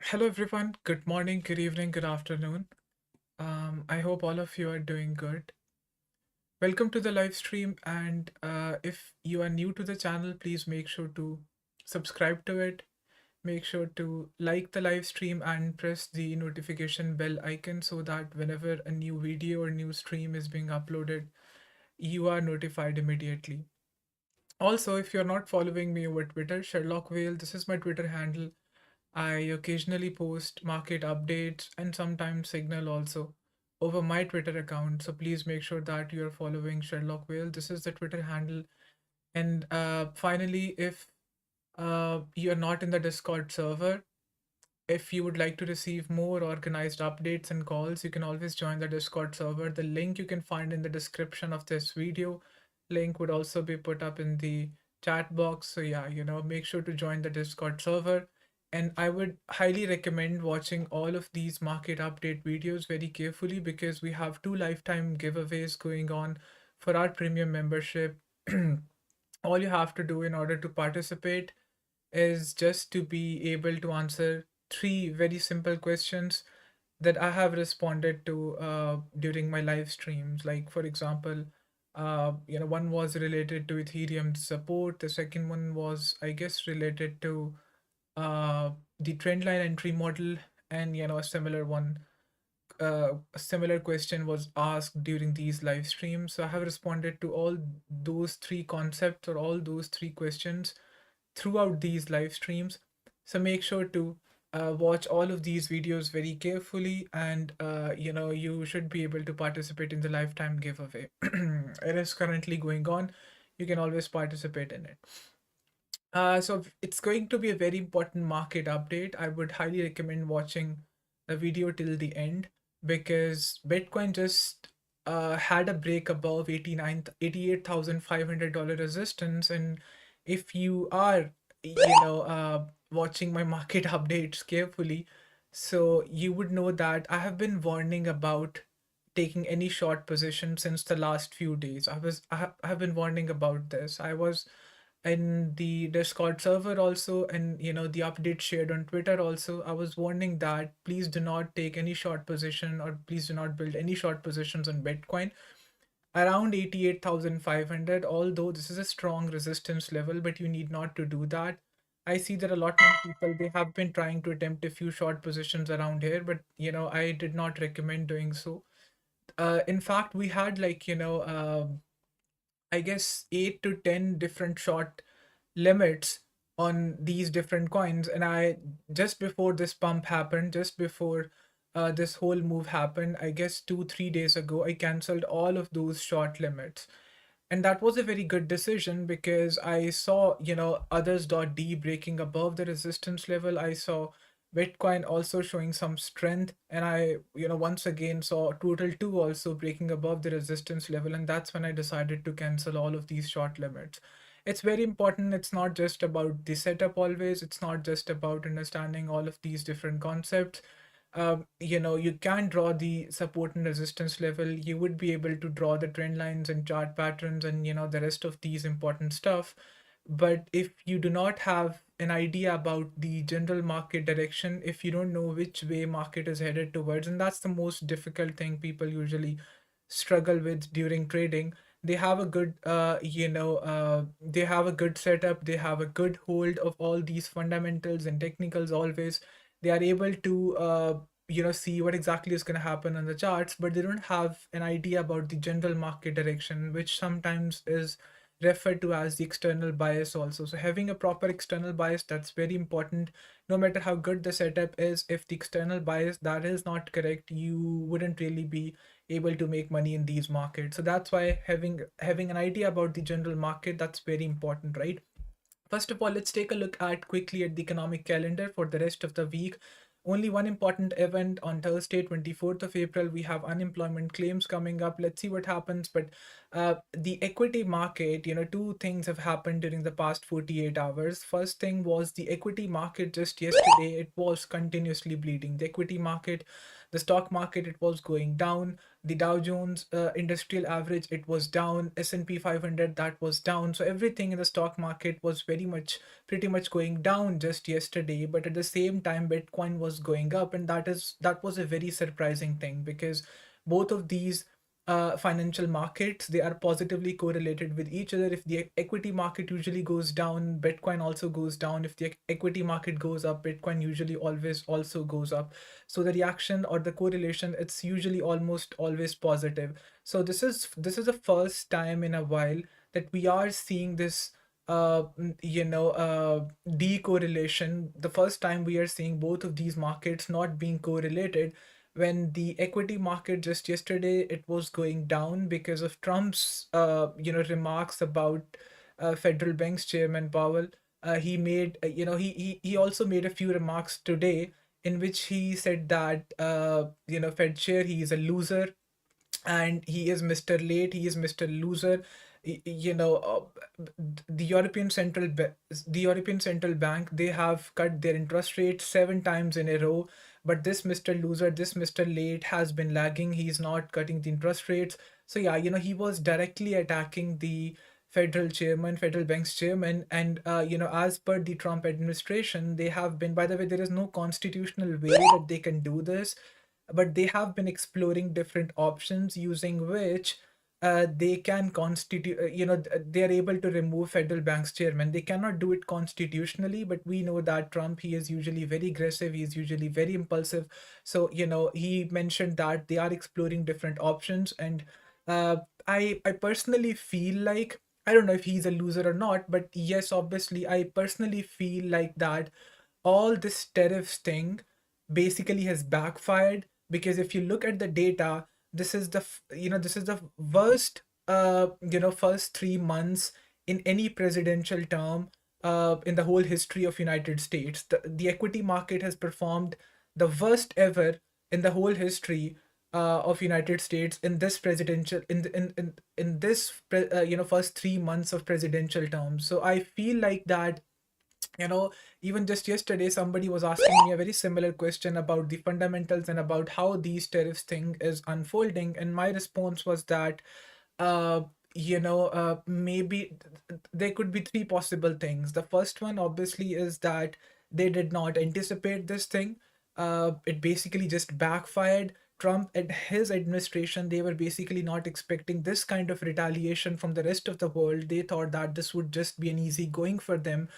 Hello everyone, good morning, good evening, good afternoon. I hope all of you are doing good. Welcome to the live stream, and if you are new to the channel, please make sure to subscribe to it. Make sure to like the live stream and press the notification bell icon so that whenever a new video or new stream is being uploaded, you are notified immediately. Also, if you're not following me over Twitter, 𝗟𝘅𝗶𝗵𝗵, this is my Twitter handle. I occasionally post market updates and sometimes signal also over my Twitter account. So please make sure that you're following 𝗟𝘅𝗶𝗵𝗵. This is the Twitter handle. And finally, if you're not in the Discord server, if you would like to receive more organized updates and calls, you can always join the Discord server. The link you can find in the description of this video. Link would also be put up in the chat box. So yeah, make sure to join the Discord server. And I would highly recommend watching all of these market update videos very carefully because we have 2 lifetime giveaways going on for our premium membership. All you have to do in order to participate is just to be able to answer 3 very simple questions that I have responded to during my live streams. Like, for example, one was related to Ethereum support. The second one was, I guess, related to the trend line entry model, and a similar question was asked during these live streams. So I have responded to all those 3 concepts or all those 3 questions throughout these live streams. So make sure to watch all of these videos very carefully, and you should be able to participate in the lifetime giveaway. It is currently going on. You can always participate in it. So it's going to be a very important market update. I would highly recommend watching the video till the end because Bitcoin just had a break above $88,500 resistance. And if you are, watching my market updates carefully, so you would know that I have been warning about taking any short position since the last few days. I have been warning about this. I was in the Discord server also, and the update shared on Twitter also. I was warning that please do not take any short position, or please do not build any short positions on Bitcoin around 88,500. Although this is a strong resistance level, but you need not to do that. I see that a lot of people, they have been trying to attempt a few short positions around here, but I did not recommend doing so. In fact, we had I guess 8 to 10 different short limits on these different coins. And I just before this pump happened, just before this whole move happened, I guess 2 3 days ago, I canceled all of those short limits. And that was a very good decision because I saw, others.d breaking above the resistance level. I saw Bitcoin also showing some strength. And I, once again saw Total 2 also breaking above the resistance level. And that's when I decided to cancel all of these short limits. It's very important. It's not just about the setup always. It's not just about understanding all of these different concepts. You can draw the support and resistance level. You would be able to draw the trend lines and chart patterns and the rest of these important stuff. But if you do not have an idea about the general market direction, if you don't know which way market is headed towards, and that's the most difficult thing people usually struggle with during trading. They have a good they have a good setup, they have a good hold of all these fundamentals and technicals always. They are able to see what exactly is going to happen on the charts, but they don't have an idea about the general market direction, which sometimes is referred to as the external bias also. So having a proper external bias, that's very important. No matter how good the setup is, if the external bias that is not correct, you wouldn't really be able to make money in these markets. So that's why having an idea about the general market, that's very important, right? First of all, let's take a look at quickly at the economic calendar for the rest of the week. Only one important event on Thursday, 24th of April. We have unemployment claims coming up. Let's see what happens. But the equity market, 2 things have happened during the past 48 hours. First thing was the equity market just yesterday, it was continuously bleeding. The equity market The stock market, it was going down. The Dow Jones Industrial Average, it was down. S&P 500, that was down. So everything in the stock market was pretty much going down just yesterday. But at the same time, Bitcoin was going up, and that was a very surprising thing, because both of these financial markets, they are positively correlated with each other. If the equity market usually goes down, Bitcoin also goes down. If the equity market goes up, Bitcoin usually always also goes up. So the reaction or the correlation, it's usually almost always positive. So this is the first time in a while that we are seeing this decorrelation. The first time we are seeing both of these markets not being correlated. When the equity market just yesterday, it was going down because of Trump's remarks about federal bank's chairman Powell. He made he also made a few remarks today in which he said that Fed chair, he is a loser, and he is Mr. Late, he is Mr. Loser. The European Central Bank, they have cut their interest rate 7 times in a row, but this Mr. Loser, this Mr. Late has been lagging. He's not cutting the interest rates. So yeah, he was directly attacking the federal bank's chairman. And as per the Trump administration, they have been, by the way, there is no constitutional way that they can do this, but they have been exploring different options using which they can constitute, they are able to remove federal bank's chairman. They cannot do it constitutionally, but we know that Trump, he is usually very aggressive, he is usually very impulsive. So he mentioned that they are exploring different options. And I personally feel like, I don't know if he's a loser or not, but yes, obviously I personally feel like that all this tariffs thing basically has backfired. Because if you look at the data, this is this is the worst first 3 months in any presidential term in the whole history of United States. The equity market has performed the worst ever in the whole history of United States in this presidential in this first 3 months of presidential term. So I feel like that, even just yesterday, somebody was asking me a very similar question about the fundamentals and about how these tariffs thing is unfolding. And my response was that, maybe there could be three possible things. The first one, obviously, is that they did not anticipate this thing. It basically just backfired. Trump and his administration, they were basically not expecting this kind of retaliation from the rest of the world. They thought that this would just be an easy going for them.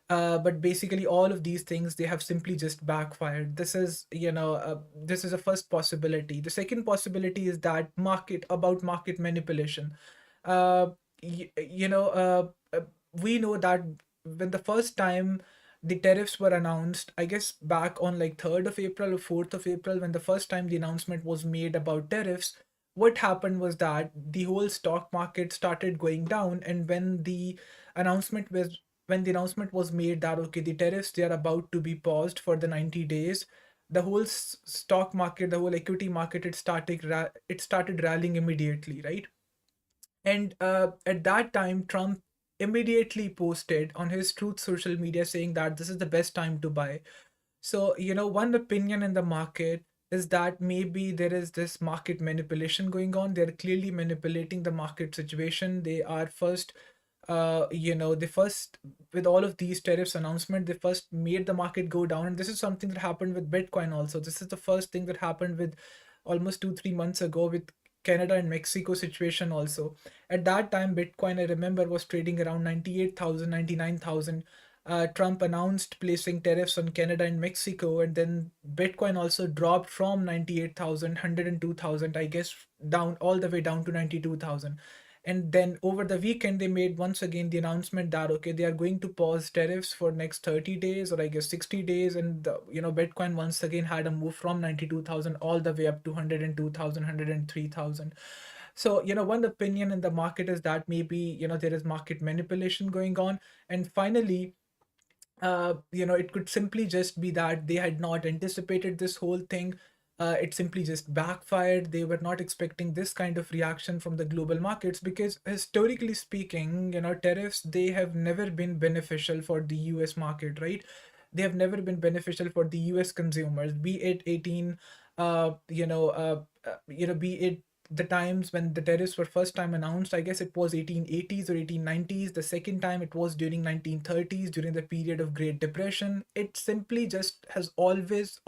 But basically all of these things, they have simply just backfired. This is a first possibility. The second possibility is that market manipulation. uh, y- you know we know that when the first time the tariffs were announced, I guess back on like 3rd of April or 4th of April, when the first time the announcement was made about tariffs, what happened was that the whole stock market started going down. And announcement was when the announcement was made that okay, the tariffs, they are about to be paused for the 90 days, the whole stock market, the whole equity market, it started rallying immediately, right? And at that time, Trump immediately posted on his Truth social media saying that this is the best time to buy. So, one opinion in the market is that maybe there is this market manipulation going on. They're clearly manipulating the market situation. They are first, they first, with all of these tariffs announcement, they first made the market go down. And this is something that happened with Bitcoin also. This is the first thing that happened with almost 2-3 months ago with Canada and Mexico situation also. At that time, Bitcoin, I remember, was trading around 98,000, 99,000. Trump announced placing tariffs on Canada and Mexico, and then Bitcoin also dropped from 98,000, I guess, down all the way down to 92,000. And then over the weekend, they made once again the announcement that okay, they are going to pause tariffs for next 30 days, or I guess 60 days. And Bitcoin once again had a move from 92,000 all the way up to 102,000, 103,000. So one opinion in the market is that maybe there is market manipulation going on. And finally, it could simply just be that they had not anticipated this whole thing. It simply just backfired. They were not expecting this kind of reaction from the global markets, because historically speaking, tariffs, they have never been beneficial for the US market, right? They have never been beneficial for the US consumers, be it 18 be it the times when the tariffs were first time announced. I guess it was 1880s or 1890s. The second time it was during 1930s, during the period of Great Depression. It simply just has almost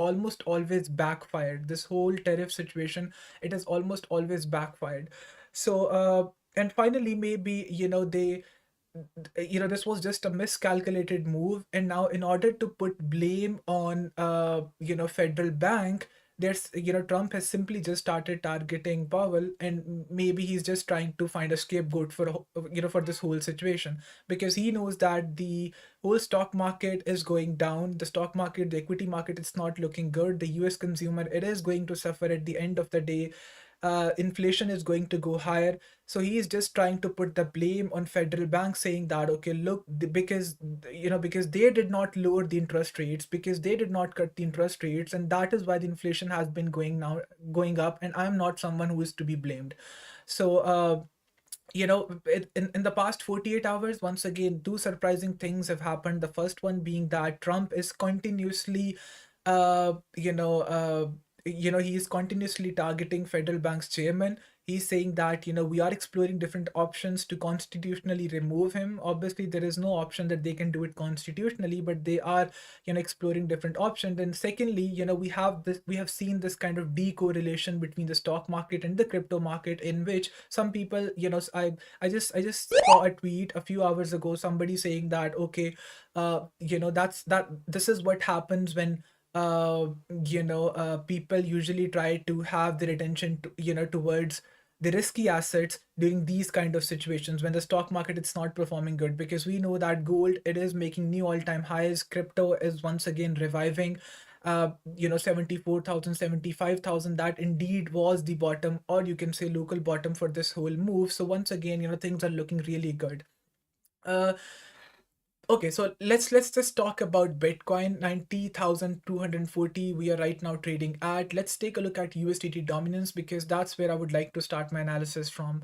always backfired. This whole tariff situation, it has almost always backfired. So and finally, maybe this was just a miscalculated move, and now in order to put blame on federal bank, there's Trump has simply just started targeting Powell, and maybe he's just trying to find a scapegoat for this whole situation, because he knows that the whole stock market is going down. The stock market, the equity market, it's not looking good. The US consumer, it is going to suffer at the end of the day. Inflation is going to go higher. So he is just trying to put the blame on federal banks, saying that, okay, look, because they did not lower the interest rates, because they did not cut the interest rates, and that is why the inflation has been going up, and I'm not someone who is to be blamed. So in the past 48 hours, once again, two surprising things have happened. The first one being that Trump is continuously uh you know uh he is continuously targeting federal bank's chairman. He's saying that we are exploring different options to constitutionally remove him. Obviously there is no option that they can do it constitutionally, but they are exploring different options. And secondly, we have seen this kind of decorrelation between the stock market and the crypto market, in which some people, I just saw a tweet a few hours ago, somebody saying that, okay, this is what happens when people usually try to have their attention towards the risky assets during these kind of situations when the stock market is not performing good, because we know that gold, it is making new all-time highs. Crypto is once again reviving. 74,000, 75,000, that indeed was the bottom, or you can say local bottom, for this whole move. So once again, things are looking really good. uh Okay, so let's just talk about Bitcoin. 90,240 we are right now trading at. Let's take a look at USDT dominance, because that's where I would like to start my analysis from.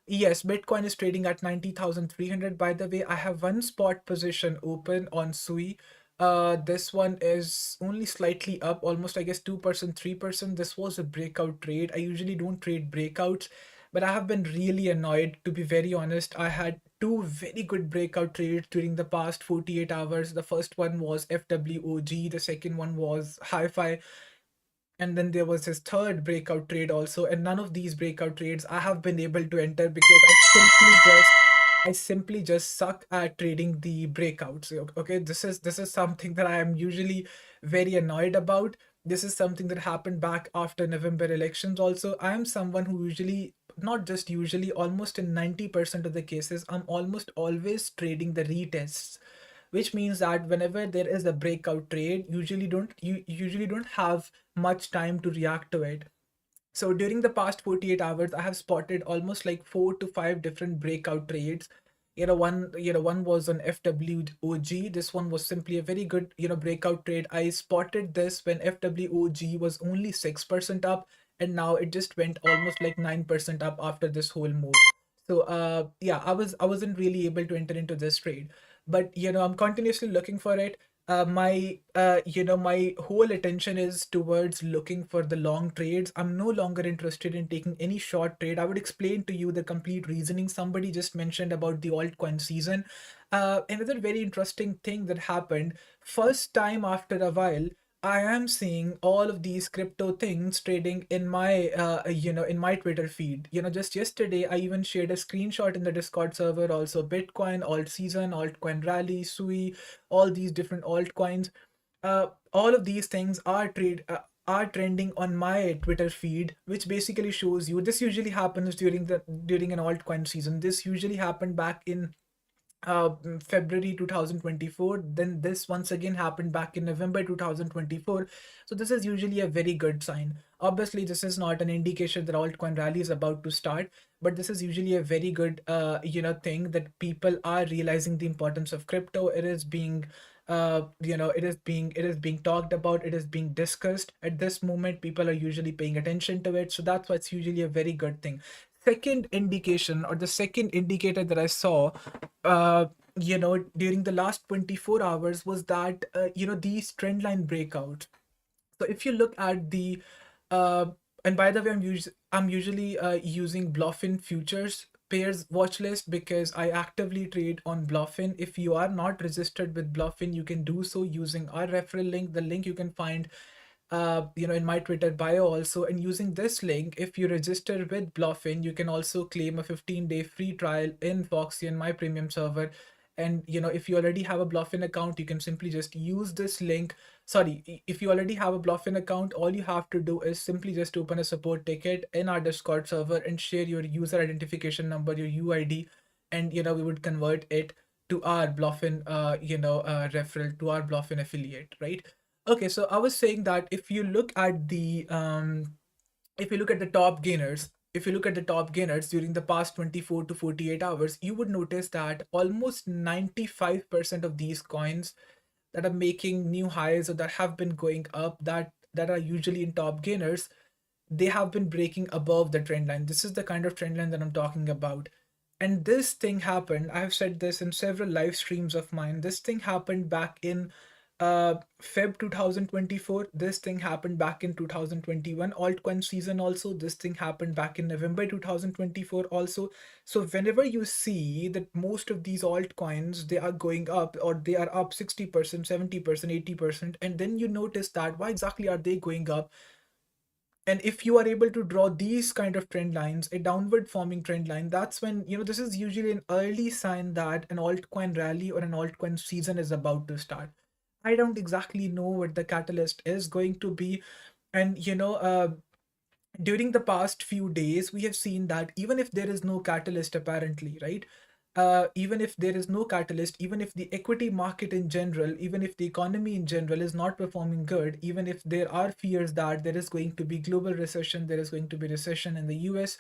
Yes, Bitcoin is trading at 90,300. By the way, I have one spot position open on 𝗠IE. This one is only slightly up, almost, I guess, 2%, 3%. This was a breakout trade. I usually don't trade breakouts, but I have been really annoyed, to be very honest. I had two very good breakout trades during the past 48 hours. The first one was 𝗨𝗏𝗆, the second one was 𝗨𝗽, and then there was his third breakout trade also. And none of these breakout trades I have been able to enter, because I simply just suck at trading the breakouts. Okay, this is something that I am usually very annoyed about. This is something that happened back after November elections also. I am someone who usually, not just usually, almost in 90% of the cases, I'm almost always trading the retests, which means that whenever there is a breakout trade, you usually don't have much time to react to it. So during the past 48 hours, I have spotted almost like 4 to 5 different breakout trades. One was on 𝗨𝗏𝗆𝗀. This one was simply a very good, breakout trade. I spotted this when 𝗨𝗏𝗆𝗀 was only 6% up, and now it just went almost like 9% up after this whole move. So yeah, I wasn't really able to enter into this trade, but I'm continuously looking for it. My whole attention is towards looking for the long trades. I'm no longer interested in taking any short trade. I would explain to you the complete reasoning. Somebody just mentioned about the altcoin season. Another very interesting thing that happened, first time after a while, I am seeing all of these crypto things trading in my in my Twitter feed. Just yesterday I even shared a screenshot in the Discord server also. Bitcoin, alt season, altcoin rally, 𝗠IE, all these different altcoins. All of these things are trending on my Twitter feed, which basically shows you this usually happens during an altcoin season. This usually happened back in February 2024. Then this once again happened back in November 2024. So this is usually a very good sign. Obviously, this is not an indication that altcoin rally is about to start, but this is usually a very good thing that people are realizing the importance of crypto. It is being it is being talked about, it is being discussed at this moment. People are usually paying attention to it, so that's why it's usually a very good thing. Second indication, or the second indicator that I saw during the last 24 hours, was that these trend line breakouts. So if you look at the Uh, and by the way, I'm usually using BLOFIN futures pairs watch list because I actively trade on BLOFIN. If you are not registered with BLOFIN, you can do so using our referral link. The link you can find in my Twitter bio also. And using this link, if you register with BLOFIN, you can also claim a 15-day free trial in 𝗲𝘅𝑐 and my premium server. And if you already have a BLOFIN account, you can simply just use this link. Sorry, if you already have a BLOFIN account, all you have to do is simply just open a support ticket in our Discord server and share your user identification number, your UID, and we would convert it to our BLOFIN referral, to our BLOFIN affiliate, right? Okay, so I was saying that if you look at the top gainers, during the past 24 to 48 hours, you would notice that almost 95% of these coins that are making new highs or that have been going up, that are usually in top gainers, they have been breaking above the trend line. This is the kind of trend line that I'm talking about. And this thing happened, I've said this in several live streams of mine, this thing happened back in Feb 2024. This thing happened back in 2021 altcoin season also. This thing happened back in November 2024 also. So whenever you see that most of these altcoins, they are going up, or they are up 60%, 70%, 80%, and then you notice that why exactly are they going up? And if you are able to draw these kind of trend lines, a downward forming trend line, that's when, this is usually an early sign that an altcoin rally or an altcoin season is about to start. I don't exactly know what the catalyst is going to be. And, during the past few days, we have seen that even if there is no catalyst, apparently, right? Even if there is no catalyst, even if the equity market in general, even if the economy in general is not performing good, even if there are fears that there is going to be global recession, there is going to be recession in the US,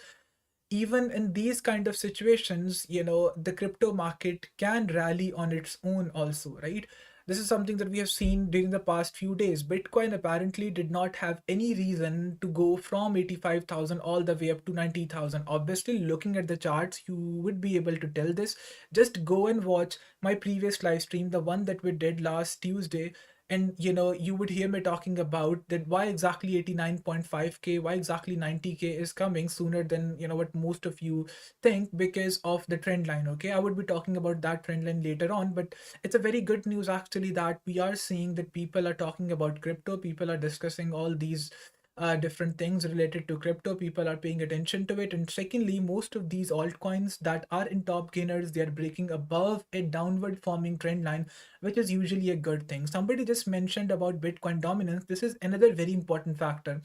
even in these kind of situations, the crypto market can rally on its own also, right? This is something that we have seen during the past few days. Bitcoin apparently did not have any reason to go from 85,000 all the way up to 90,000. Obviously, looking at the charts, you would be able to tell this. Just go and watch my previous live stream, the one that we did last Tuesday, and you would hear me talking about that why exactly 89.5k, why exactly 90k is coming sooner than what most of you think, because of the trend line. Okay, I would be talking about that trend line later on, but it's a very good news actually that we are seeing that people are talking about crypto, people are discussing all these different things related to crypto, people are paying attention to it. And secondly, most of these altcoins that are in top gainers, they are breaking above a downward forming trend line, which is usually a good thing. Somebody just mentioned about Bitcoin dominance. This is another very important factor.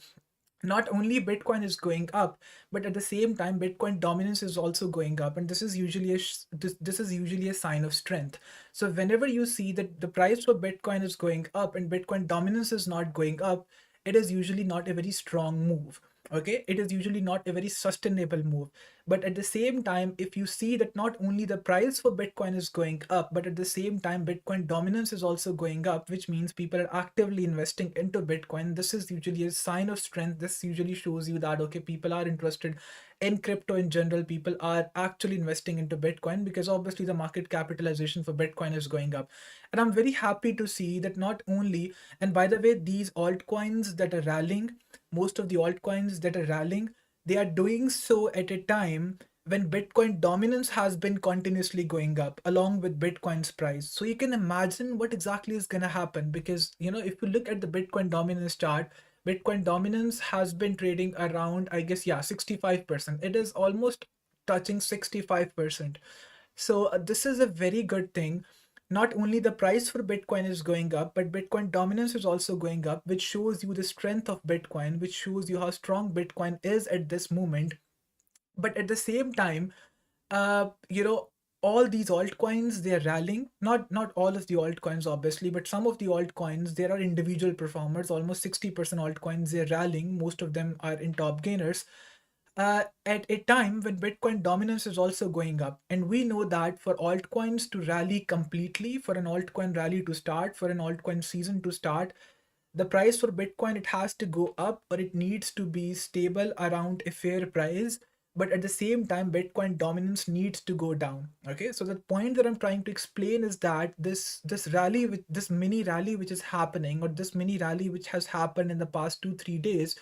Not only Bitcoin is going up, but at the same time Bitcoin dominance is also going up, and this is usually this is usually a sign of strength. So whenever you see that the price for Bitcoin is going up and Bitcoin dominance is not going up, it is usually not a very strong move. Okay, it is usually not a very sustainable move. But at the same time, if you see that not only the price for Bitcoin is going up, but at the same time Bitcoin dominance is also going up, which means people are actively investing into Bitcoin, this is usually a sign of strength. This usually shows you that, okay, people are interested in crypto in general, people are actually investing into Bitcoin, because obviously the market capitalization for Bitcoin is going up. And I'm very happy to see that not only, and by the way, these altcoins that are rallying, most of the altcoins that are rallying, they are doing so at a time when Bitcoin dominance has been continuously going up along with Bitcoin's price. So you can imagine what exactly is going to happen, because if you look at the Bitcoin dominance chart, Bitcoin dominance has been trading around, I guess, yeah, 65%. It is almost touching 65%. So this is a very good thing. Not only the price for Bitcoin is going up, but Bitcoin dominance is also going up, which shows you the strength of Bitcoin, which shows you how strong Bitcoin is at this moment. But at the same time, uh, you know, all these altcoins, they're rallying. Not all of the altcoins, obviously, but some of the altcoins, there are individual performers. Almost 60% altcoins, they're rallying. Most of them are in top gainers. At a time when Bitcoin dominance is also going up. And we know that for altcoins to rally completely, for an altcoin rally to start, for an altcoin season to start, the price for Bitcoin, it has to go up, or it needs to be stable around a fair price. But at the same time, Bitcoin dominance needs to go down. Okay, so the point that I'm trying to explain is that this rally, with this mini rally which is happening, or this mini rally which has happened in the past 2-3 days,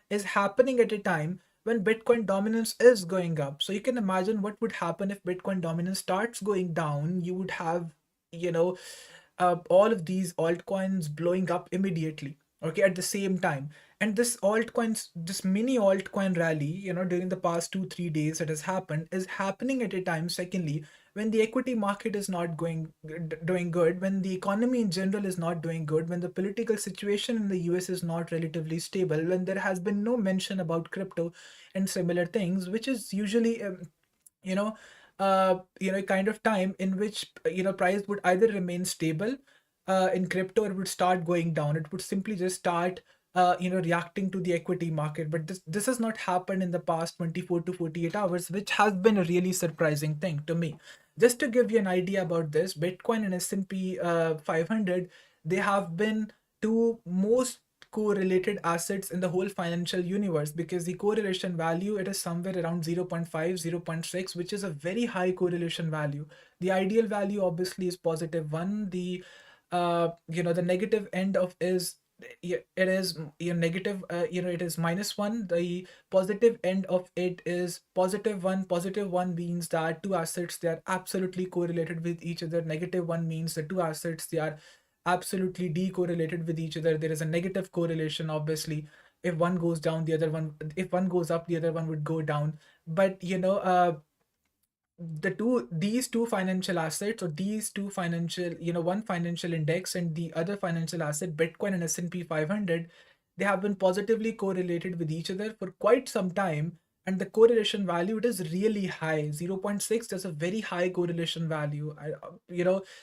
is happening at a time when Bitcoin dominance is going up. So you can imagine what would happen if Bitcoin dominance starts going down. You would have, you know, all of these altcoins blowing up immediately, okay, at the same time. And this mini altcoin rally, during the past 2 3 days that has happened, is happening at a time, secondly, when the equity market is not doing good, when the economy in general is not doing good, when the political situation in the US is not relatively stable, when there has been no mention about crypto and similar things, which is usually you know kind of time in which price would either remain stable in crypto, or it would start going down. It would simply just start reacting to the equity market. But this has not happened in the past 24 to 48 hours, which has been a really surprising thing to me. Just to give you an idea about this, Bitcoin and S&P 500, they have been two most correlated assets in the whole financial universe, because the correlation value, it is somewhere around 0.5, 0.6, which is a very high correlation value. The ideal value obviously is +1. The negative end of is, it is negative, it is -1. The positive end of it is +1. +1 means that two assets, they are absolutely correlated with each other. -1 means the two assets, they are absolutely decorrelated with each other. There is a negative correlation, obviously. If one goes down, the other one, if one goes up, the other one would go down. But these two financial assets, or these two financial, one financial index and the other financial asset, Bitcoin and S&P 500, they have been positively correlated with each other for quite some time. And the correlation value, it is really high. 0.6 is a very high correlation value.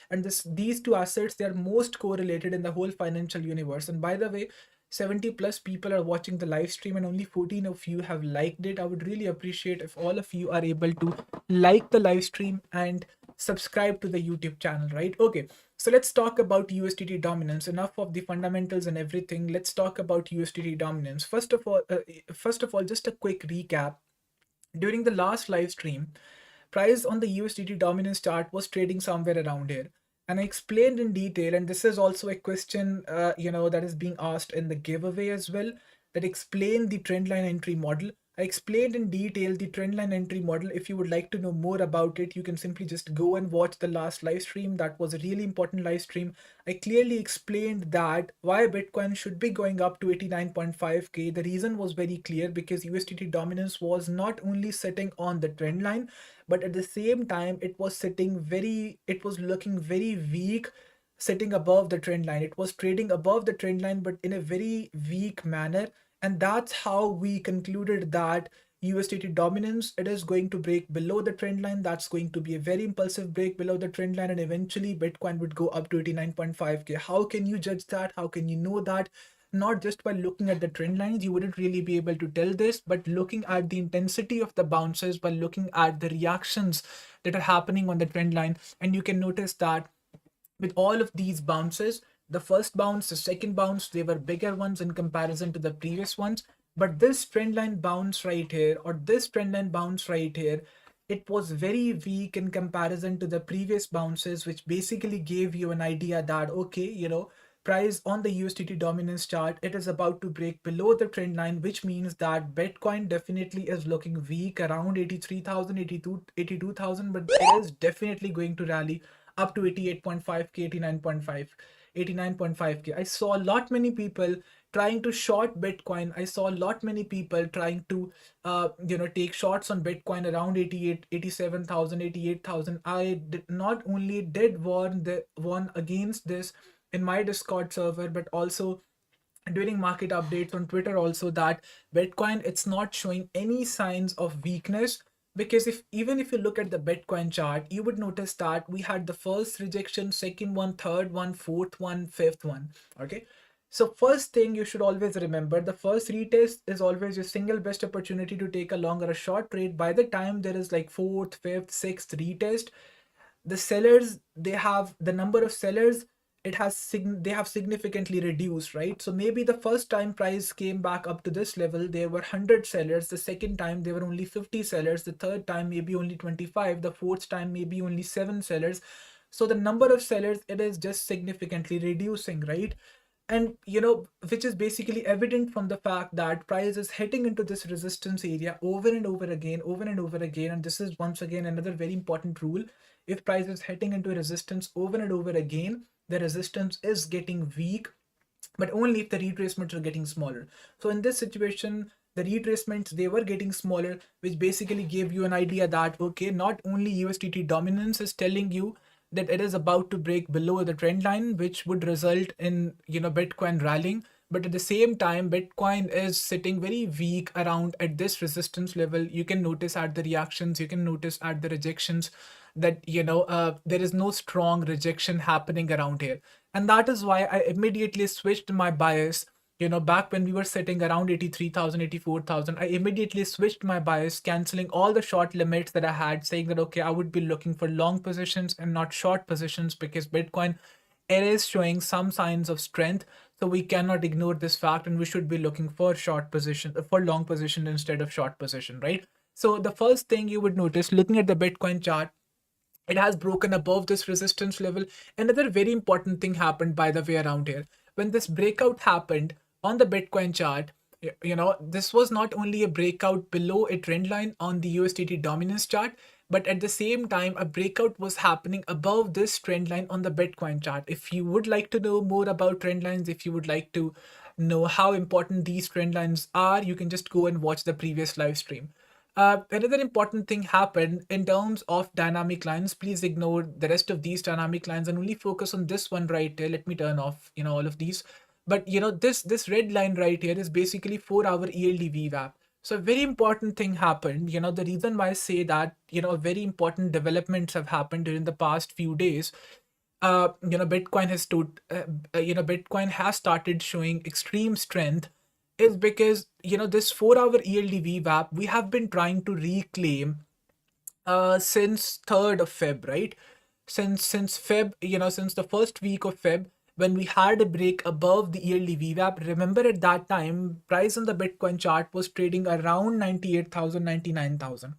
And these two assets, they are most correlated in the whole financial universe. And by the way, 70 plus people are watching the live stream and only 14 of you have liked it. I would really appreciate if all of you are able to like the live stream and subscribe to the YouTube channel, right? Okay, so let's talk about USDT dominance. Enough of the fundamentals and everything. Let's talk about USDT dominance. First of all, just a quick recap. During the last live stream, price on the USDT dominance chart was trading somewhere around here. And I explained in detail, and this is also a question, that is being asked in the giveaway as well, that explain the trendline entry model. I explained in detail the trendline entry model. If you would like to know more about it, you can simply just go and watch the last live stream. That was a really important live stream. I clearly explained that why Bitcoin should be going up to 89.5K. The reason was very clear, because USDT dominance was not only sitting on the trend line, but at the same time, it was looking very weak, sitting above the trend line. It was trading above the trend line, but in a very weak manner. And that's how we concluded that USDT dominance, it is going to break below the trend line. That's going to be a very impulsive break below the trend line, and eventually Bitcoin would go up to 89.5K. How can you judge that? How can you know that? Not just by looking at the trend lines, you wouldn't really be able to tell this, but looking at the intensity of the bounces, by looking at the reactions that are happening on the trend line. And you can notice that with all of these bounces, the first bounce, the second bounce, they were bigger ones in comparison to the previous ones. But this trendline bounce right here, or this trendline bounce right here, it was very weak in comparison to the previous bounces, which basically gave you an idea that, okay, price on the USDT dominance chart, it is about to break below the trend line, which means that Bitcoin definitely is looking weak around 83,000, 82,000, but it is definitely going to rally up to 88.5K, 89.5K. I saw a lot many people trying to short Bitcoin. I saw a lot many people trying to take shots on Bitcoin around 88, 87,000, 88,000. I not only did warn against this in my Discord server, but also during market updates on Twitter also, that Bitcoin, it's not showing any signs of weakness. Because even if you look at the Bitcoin chart, you would notice that we had the first rejection, second one, third one, fourth one, fifth one. Okay. So first thing you should always remember, the first retest is always your single best opportunity to take a long or a short trade. By the time there is like fourth, fifth, sixth retest, the sellers, they have the number of sellers, they have significantly reduced, right? So maybe the first time price came back up to this level, there were 100 sellers. The second time there were only 50 sellers. The third time maybe only 25. The fourth time maybe only 7 sellers. So the number of sellers, it is just significantly reducing, right? And which is basically evident from the fact that price is hitting into this resistance area over and over again, over and over again. And this is once again another very important rule. If price is hitting into resistance over and over again, the resistance is getting weak, but only if the retracements are getting smaller. So in this situation, the retracements, they were getting smaller, which basically gave you an idea that, okay, not only USDT dominance is telling you that it is about to break below the trend line, which would result in, Bitcoin rallying, but at the same time, Bitcoin is sitting very weak around at this resistance level. You can notice at the reactions, you can notice at the rejections that, there is no strong rejection happening around here. And that is why I immediately switched my bias. Back when we were sitting around 83,000, 84,000, I immediately switched my bias, canceling all the short limits that I had, saying that, okay, I would be looking for long positions and not short positions, because Bitcoin, it is showing some signs of strength. So we cannot ignore this fact, and we should be looking for short position, for long position instead of short position, right? So the first thing you would notice looking at the Bitcoin chart, it has broken above this resistance level. Another very important thing happened, by the way, around here. When this breakout happened on the Bitcoin chart, this was not only a breakout below a trend line on the USDT dominance chart, but at the same time, a breakout was happening above this trend line on the Bitcoin chart. If you would like to know more about trend lines, if you would like to know how important these trend lines are, you can just go and watch the previous live stream. Another important thing happened in terms of dynamic lines. Please ignore the rest of these dynamic lines and only focus on this one right here. Let me turn off, all of these. But this red line right here is basically 4-hour ELD VWAP. So a very important thing happened. The reason why I say that, very important developments have happened during the past few days. Bitcoin has Bitcoin has started showing extreme strength, is because this 4-hour ELD VWAP we have been trying to reclaim since 3rd of Feb, right? Since Feb, since the first week of Feb, when we had a break above the ELD VWAP. Remember, at that time, price on the Bitcoin chart was trading around 98,000, 99,000.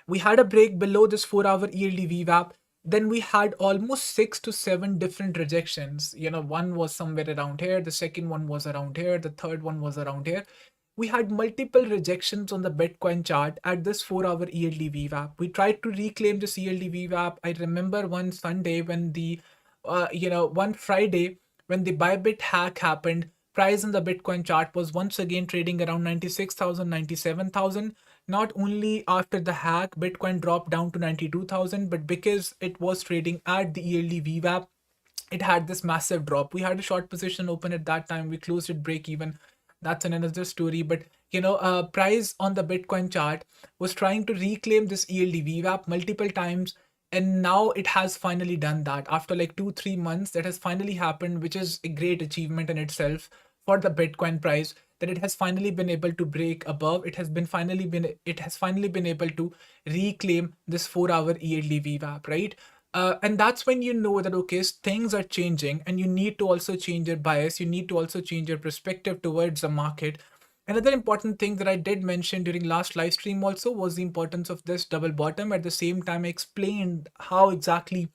We had a break below this 4-hour ELD VWAP. Then we had almost 6 to 7 different rejections. One was somewhere around here, the second one was around here, the third one was around here. We had multiple rejections on the Bitcoin chart at this 4-hour ELD VWAP. We tried to reclaim this ELD VWAP. I remember one Sunday when one Friday when the Bybit hack happened, price on the Bitcoin chart was once again trading around 96,000, 97,000. Not only after the hack, Bitcoin dropped down to 92,000, but because it was trading at the ELD VWAP, it had this massive drop. We had a short position open at that time. We closed it break even. That's another story. But price on the Bitcoin chart was trying to reclaim this ELD VWAP multiple times. And now it has finally done that. After like 2-3 months, that has finally happened, which is a great achievement in itself for the Bitcoin price, that it has finally been able to break above. It has finally been able to reclaim this 4-hour ELD VWAP, right? And that's when you know that, okay, things are changing, and you need to also change your bias. You need to also change your perspective towards the market. Another important thing that I did mention during last live stream also was the importance of this double bottom. At the same time, I explained how exactly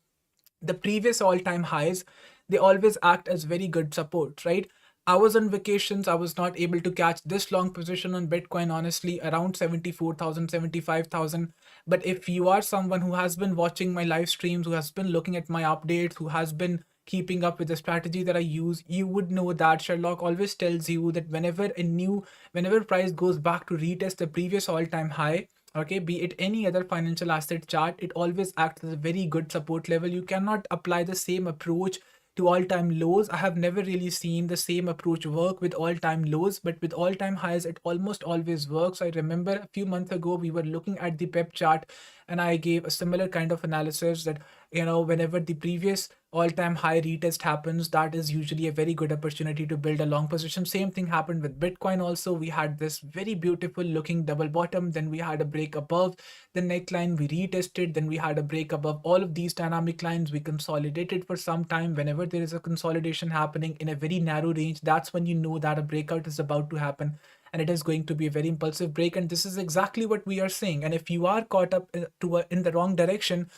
the previous all-time highs, they always act as very good support, right? I was on vacations. I was not able to catch this long position on Bitcoin, honestly, around 74,000, 75,000. But if you are someone who has been watching my live streams, who has been looking at my updates, who has been keeping up with the strategy that I use, you would know that Sherlock always tells you that whenever price goes back to retest the previous all-time high, okay, be it any other financial asset chart, it always acts as a very good support level. You cannot apply the same approach to all-time lows. I have never really seen the same approach work with all-time lows, but with all-time highs, it almost always works. I remember a few months ago, we were looking at the PEP chart, and I gave a similar kind of analysis that, whenever the previous all-time high retest happens, that is usually a very good opportunity to build a long position. Same thing happened with Bitcoin also. We had this very beautiful looking double bottom, then we had a break above the neckline, we retested, then we had a break above all of these dynamic lines, we consolidated for some time. Whenever there is a consolidation happening in a very narrow range, that's when you know that a breakout is about to happen, and it is going to be a very impulsive break. And this is exactly what we are seeing. And if you are caught up in the wrong direction,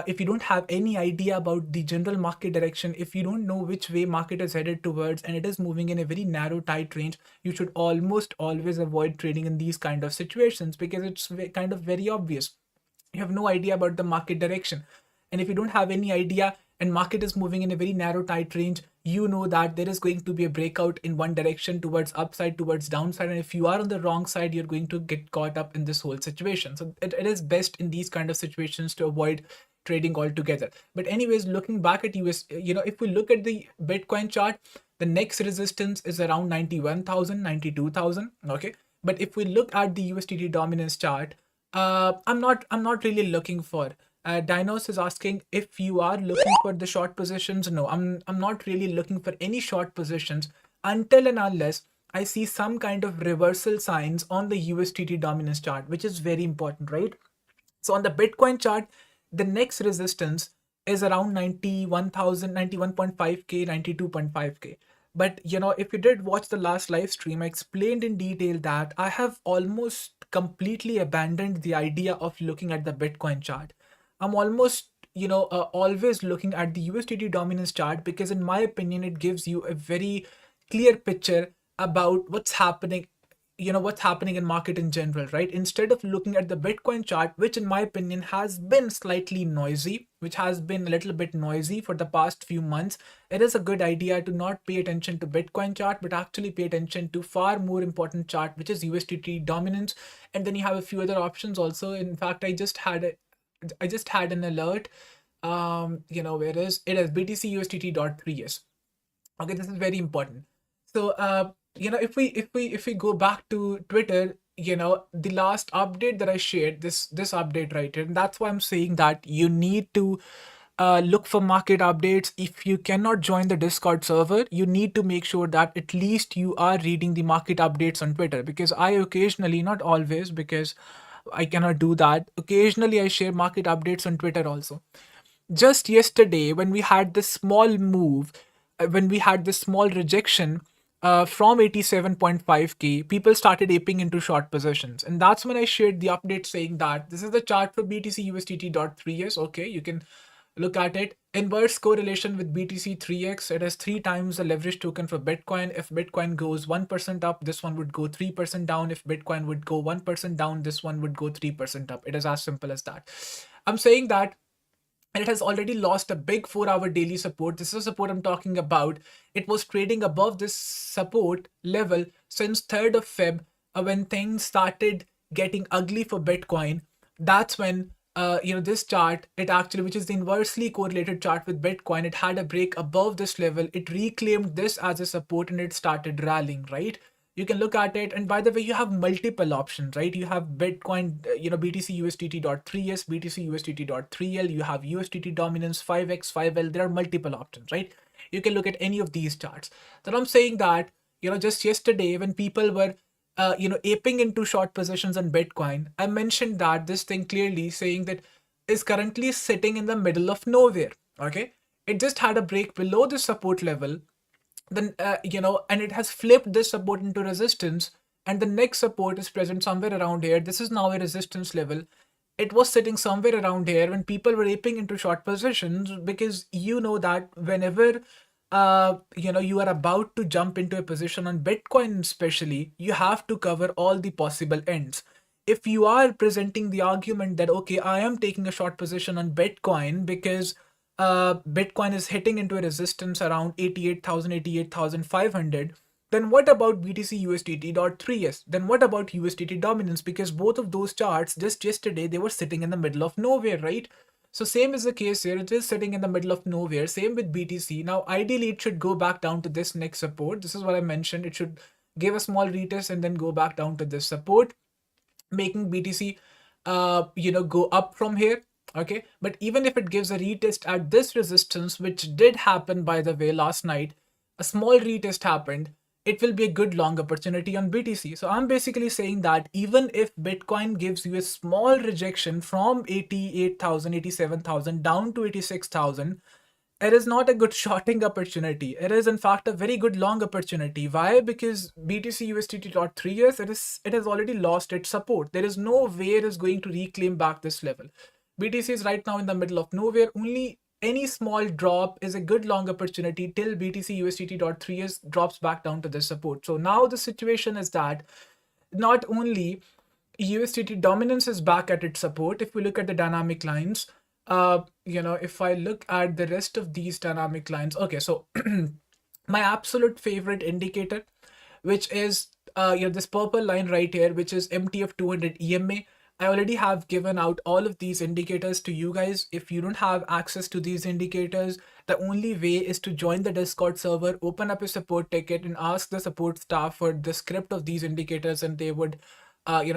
if you don't have any idea about the general market direction, if you don't know which way market is headed towards and it is moving in a very narrow tight range, you should almost always avoid trading in these kind of situations because it's kind of very obvious. You have no idea about the market direction. And if you don't have any idea and market is moving in a very narrow tight range, you know that there is going to be a breakout in one direction towards upside, towards downside. And if you are on the wrong side, you're going to get caught up in this whole situation. So it is best in these kind of situations to avoid trading altogether. But anyways, looking back at US, if we look at the Bitcoin chart, the next resistance is around 91,000, 92,000. Okay. But if we look at the USDT dominance chart, I'm not really looking for. Dinos is asking if you are looking for the short positions. No, I'm not really looking for any short positions until and unless I see some kind of reversal signs on the USDT dominance chart, which is very important, right? So on the Bitcoin chart, the next resistance is around 91,000, 91.5K, 92.5K. But if you did watch the last live stream, I explained in detail that I have almost completely abandoned the idea of looking at the Bitcoin chart. I'm almost, always looking at the USDT dominance chart because in my opinion, it gives you a very clear picture about what's happening in market in general, right? Instead of looking at the Bitcoin chart, which in my opinion has been slightly noisy, which has been a little bit noisy for the past few months, it is a good idea to not pay attention to Bitcoin chart, but actually pay attention to far more important chart, which is USDT dominance. And then you have a few other options also. In fact, I just had an alert. Where is it? Is BTC USDT.3s. Okay, this is very important. So if we go back to Twitter, the last update that I shared, this update right here, and that's why I'm saying that you need to look for market updates. If you cannot join the Discord server, you need to make sure that at least you are reading the market updates on Twitter, because I occasionally, not always, because I cannot do that, occasionally I share market updates on Twitter also. Just yesterday, when we had this small move, when we had this small rejection from 87.5K, people started aping into short positions. And that's when I shared the update saying that this is the chart for BTC USDT.3s. Okay, you can look at it. Inverse correlation with BTC 3x. It has 3 times the leverage token for Bitcoin. If Bitcoin goes 1% up, this one would go 3% down. If Bitcoin would go 1% down, this one would go 3% up. It is as simple as that. I'm saying that, and it has already lost a big 4-hour daily support. This is support I'm talking about. It was trading above this support level since 3rd of Feb, when things started getting ugly for Bitcoin. That's when this chart, it actually, which is the inversely correlated chart with Bitcoin, it had a break above this level. It reclaimed this as a support and it started rallying, right? You can look at it. And by the way, you have multiple options, right? You have Bitcoin, BTC USDT.3s, BTC USDT.3l, you have USDT dominance, 5x, 5l. There are multiple options, right? You can look at any of these charts. So I'm saying that, just yesterday when people were, aping into short positions on Bitcoin, I mentioned that this thing clearly saying that is currently sitting in the middle of nowhere. Okay. It just had a break below the support level. Then and it has flipped this support into resistance, and the next support is present somewhere around here. This is now a resistance level. It was sitting somewhere around here when people were aping into short positions, because that whenever you are about to jump into a position on Bitcoin especially, you have to cover all the possible ends. If you are presenting the argument that, okay, I am taking a short position on Bitcoin because Bitcoin is hitting into a resistance around 88,000, 88,500, then what about BTC USDT.3s? Then what about USDT dominance? Because both of those charts just yesterday, they were sitting in the middle of nowhere, right? So same is the case here. It is sitting in the middle of nowhere. Same with BTC. Now, ideally, it should go back down to this next support. This is what I mentioned. It should give a small retest and then go back down to this support, making BTC, go up from here. Okay, but even if it gives a retest at this resistance, which did happen, by the way, last night, a small retest happened, it will be a good long opportunity on BTC. So I'm basically saying that even if Bitcoin gives you a small rejection from 88,000, 87,000 down to 86,000, it is not a good shorting opportunity. It is in fact a very good long opportunity. Why? Because BTC USDT.3s, it has already lost its support. There is no way it is going to reclaim back this level. BTC is right now in the middle of nowhere. Only any small drop is a good long opportunity till BTC USDT.3s drops back down to this support. So now the situation is that not only USDT dominance is back at its support. If we look at the dynamic lines, if I look at the rest of these dynamic lines, okay, so my absolute favorite indicator, which is this purple line right here, which is MTF200 EMA. I already have given out all of these indicators to you guys. If you don't have access to these indicators, the only way is to join the Discord server, open up a support ticket, and ask the support staff for the script of these indicators, and they would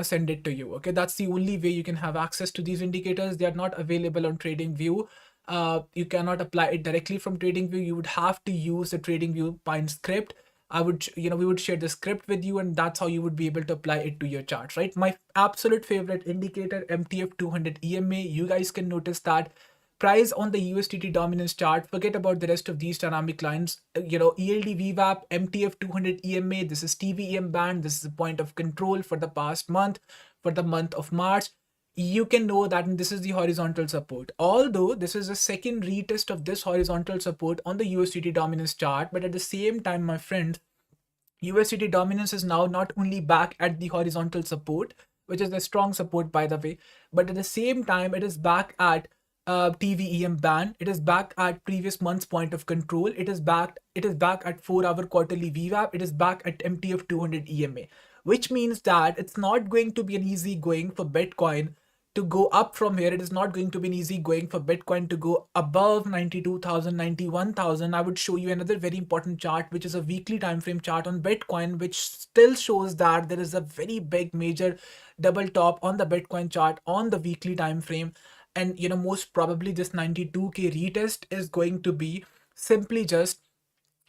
send it to you. Okay, that's the only way you can have access to these indicators. They are not available on TradingView. You cannot apply it directly from TradingView. You would have to use the TradingView Pine script. We would share the script with you, and that's how you would be able to apply it to your charts, right? My absolute favorite indicator, MTF200 EMA, you guys can notice that price on the USDT dominance chart. Forget about the rest of these dynamic lines. ELD VWAP, MTF200 EMA, this is TVEM band, this is the point of control for the past month, for the month of March. You can know that this is the horizontal support. Although this is a second retest of this horizontal support on the USDT dominance chart, but at the same time, my friend, USDT dominance is now not only back at the horizontal support, which is a strong support by the way, but at the same time, it is back at TVEM band. It is back at previous month's point of control. It is back at 4-hour quarterly VWAP. It is back at MTF200 EMA, which means that it's not going to be an easy going for Bitcoin to go up from here. It is not going to be an easy going for Bitcoin to go above 92,000, 91,000. I would show you another very important chart, which is a weekly time frame chart on Bitcoin, which still shows that there is a very big major double top on the Bitcoin chart on the weekly time frame. And most probably this 92k retest is going to be simply just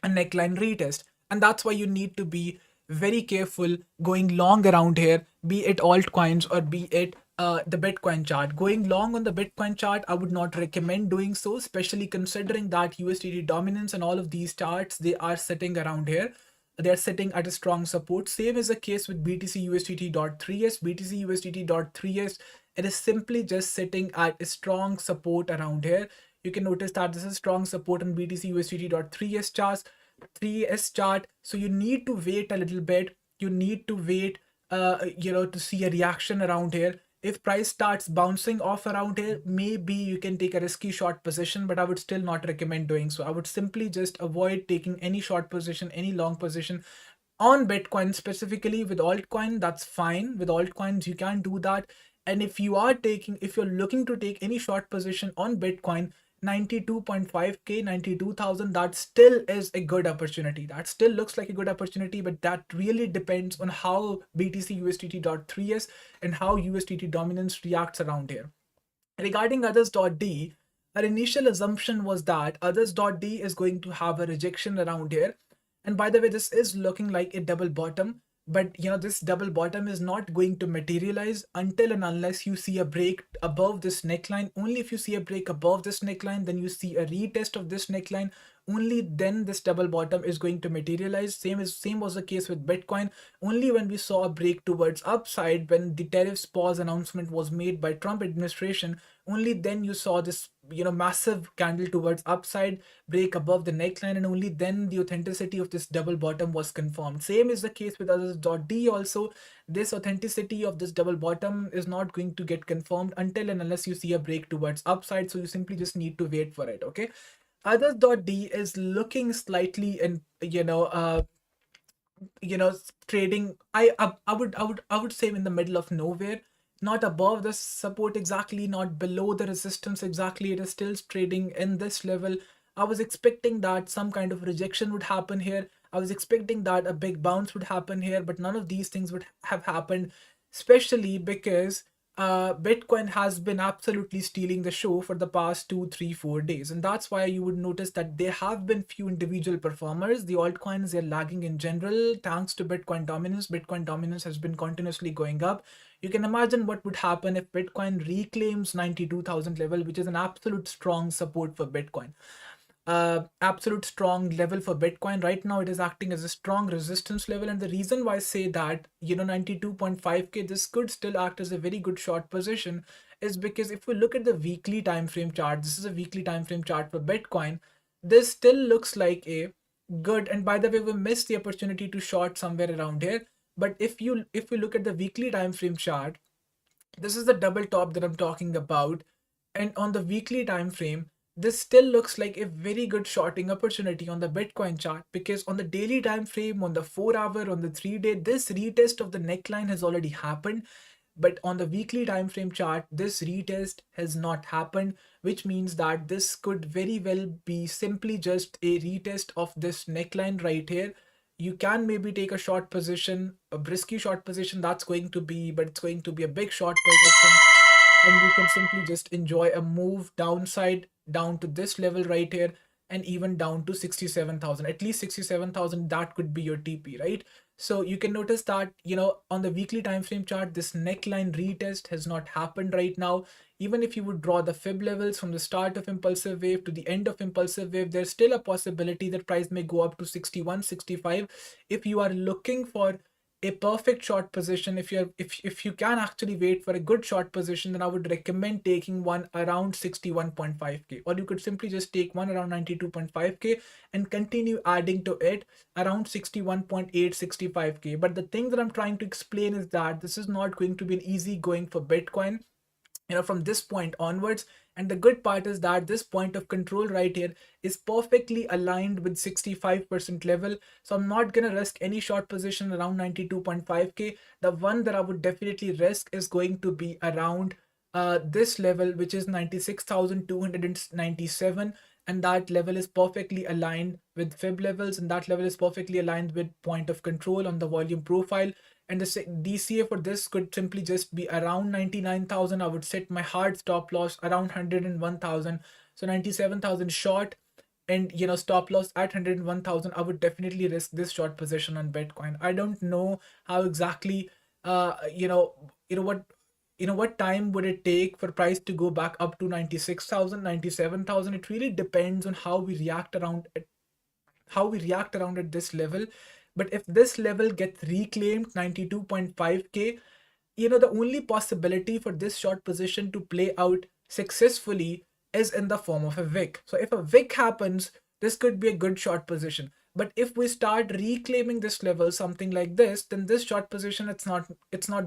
a neckline retest, and that's why you need to be very careful going long around here, be it altcoins or be it the Bitcoin chart. Going long on the Bitcoin chart, I would not recommend doing so, especially considering that USDT dominance and all of these charts, they are sitting around here. They're sitting at a strong support. Same is the case with BTC USDT.3s. BTC USDT.3s, it is simply just sitting at a strong support around here. You can notice that this is strong support on BTC USDT.3s charts, 3s chart. So you need to wait a little bit. You need to wait, to see a reaction around here. If price starts bouncing off around here, maybe you can take a risky short position, but I would still not recommend doing so. I would simply just avoid taking any short position, any long position on Bitcoin. Specifically with altcoin, that's fine. With altcoins, you can do that. And if you're looking to take any short position on Bitcoin, 92.5k, 92,000, that still is a good opportunity. That still looks like a good opportunity, but that really depends on how BTC USDT.3s and how USDT dominance reacts around here. Regarding 𝗏𝗏𝗏𝗏D, our initial assumption was that 𝗏𝗏𝗏𝗏D is going to have a rejection around here. And by the way, this is looking like a double bottom. But this double bottom is not going to materialize until and unless you see a break above this neckline. Only if you see a break above this neckline, then you see a retest of this neckline. Only then this double bottom is going to materialize. Same was the case with Bitcoin. Only when we saw a break towards upside, when the tariffs pause announcement was made by Trump administration, only then you saw this massive candle towards upside, break above the neckline, and only then the authenticity of this double bottom was confirmed. Same is the case with 𝗏𝗏𝗏𝗏D also. This authenticity of this double bottom is not going to get confirmed until and unless you see a break towards upside. So you simply just need to wait for it. Okay, 𝗏𝗏𝗏𝗏D is looking slightly in trading. I would say in the middle of nowhere, not above the support exactly, not below the resistance exactly. It is still trading in this level. I was expecting that some kind of rejection would happen here. I was expecting that a big bounce would happen here, but none of these things would have happened, especially because Bitcoin has been absolutely stealing the show for the past 2, 3, 4 days. And that's why you would notice that there have been few individual performers. The altcoins, they're lagging in general thanks to Bitcoin dominance. Bitcoin dominance has been continuously going up. You can imagine what would happen if Bitcoin reclaims 92,000 level, which is an absolute strong support for Bitcoin. absolute strong level for Bitcoin. Right now, it is acting as a strong resistance level. And the reason why I say that, 92.5K, this could still act as a very good short position is because if we look at the weekly time frame chart, this is a weekly time frame chart for Bitcoin. This still looks like a good, and by the way, we missed the opportunity to short somewhere around here. But if we look at the weekly time frame chart, this is the double top that I'm talking about. And on the weekly time frame, this still looks like a very good shorting opportunity on the Bitcoin chart, because on the daily time frame, on the 4 hour, on the 3 day, this retest of the neckline has already happened. But on the weekly time frame chart, this retest has not happened, which means that this could very well be simply just a retest of this neckline right here. You can maybe take a short position, a brisky short position, but it's going to be a big short position. And you can simply just enjoy a move downside down to this level right here, and even down to 67,000, at least 67,000. That could be your TP, right? So you can notice that, on the weekly time frame chart, this neckline retest has not happened right now. Even if you would draw the fib levels from the start of impulsive wave to the end of impulsive wave, there's still a possibility that price may go up to 61, 65. If you are looking for a perfect short position, if you can actually wait for a good short position, then I would recommend taking one around 61.5K, or you could simply just take one around 92.5K and continue adding to it around 61.865K. But the thing that I'm trying to explain is that this is not going to be an easy going for Bitcoin, from this point onwards. And the good part is that this point of control right here is perfectly aligned with 65% level. So I'm not going to risk any short position around 92.5K. The one that I would definitely risk is going to be around this level, which is 96,297. And that level is perfectly aligned with fib levels, and that level is perfectly aligned with point of control on the volume profile. And the DCA for this could simply just be around 99,000. I would set my hard stop loss around 101,000. So 97,000 short, and stop loss at 101,000. I would definitely risk this short position on Bitcoin. I don't know how exactly what time would it take for price to go back up to 96,000, 97,000. It really depends on how we react around at this level. But if this level gets reclaimed, 92.5K, the only possibility for this short position to play out successfully is in the form of a wick. So if a wick happens, this could be a good short position. But if we start reclaiming this level, something like this, then this short position, it's not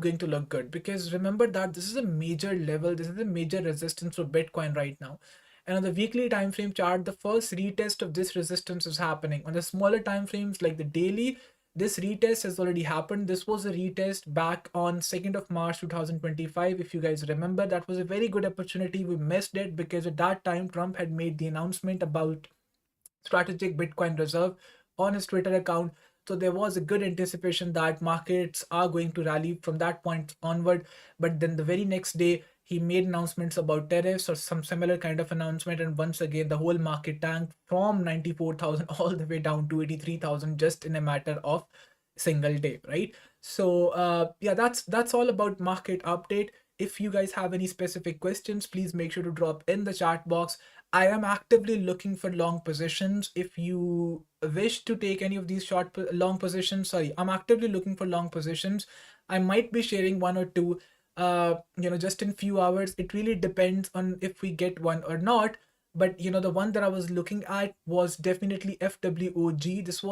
going to look good, because remember that this is a major level, this is a major resistance for Bitcoin right now. And on the weekly time frame chart, the first retest of this resistance is happening. On the smaller time frames like the daily, this retest has already happened. This was a retest back on 2nd of March 2025. If you guys remember, that was a very good opportunity. We missed it because at that time Trump had made the announcement about strategic Bitcoin reserve on his Twitter account. So there was a good anticipation that markets are going to rally from that point onward. But then the very next day, he made announcements about tariffs or some similar kind of announcement, and once again the whole market tanked from 94,000 all the way down to 83,000 just in a matter of single day, right? So yeah, that's all about market update. If you guys have any specific questions, please make sure to drop in the chat box. I am actively looking for long positions. If you wish to take any of these long positions, I'm actively looking for long positions. I might be sharing one or two just in few hours. It really depends on if we get one or not. But the one that I was looking at was definitely FWOG. This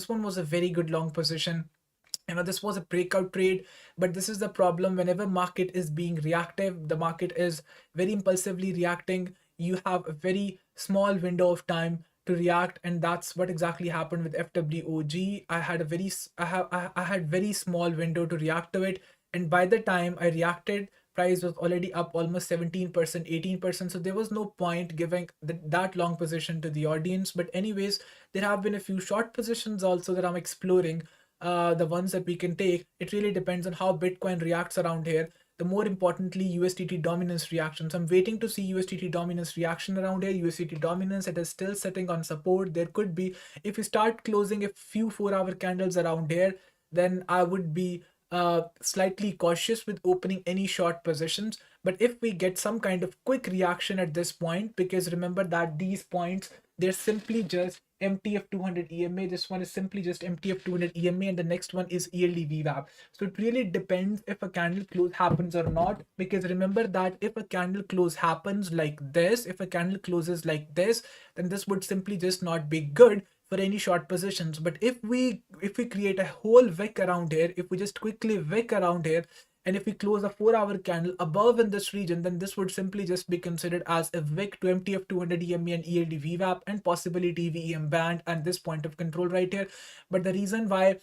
one was a very good long position. This was a breakout trade, but this is the problem. Whenever market is being reactive, the market is very impulsively reacting. You have a very small window of time to react, and that's what exactly happened with FWOG. I had very small window to react to it, and by the time I reacted, price was already up almost 17%, 18%. So there was no point giving that long position to the audience. But anyways, there have been a few short positions also that I'm exploring. The ones that we can take. It really depends on how Bitcoin reacts around here. The more importantly, USDT dominance reactions. I'm waiting to see USDT dominance reaction around here. USDT dominance, it is still sitting on support. There could be, if we start closing a few 4-hour candles around here, then I would be slightly cautious with opening any short positions. But if we get some kind of quick reaction at this point, because remember that these points, they're simply just MTF200 EMA. This one is simply just MTF200 EMA, and the next one is yearly VWAP. So it really depends if a candle close happens or not, because remember that if a candle close happens like this, if a candle closes like this, then this would simply just not be good for any short positions. But if we create a whole wick around here, if we just quickly wick around here, and if we close a 4-hour candle above in this region, then this would simply just be considered as a wick to MTF200 EMA and yearly VWAP and possibly TVEM band and this point of control right here. But the reason why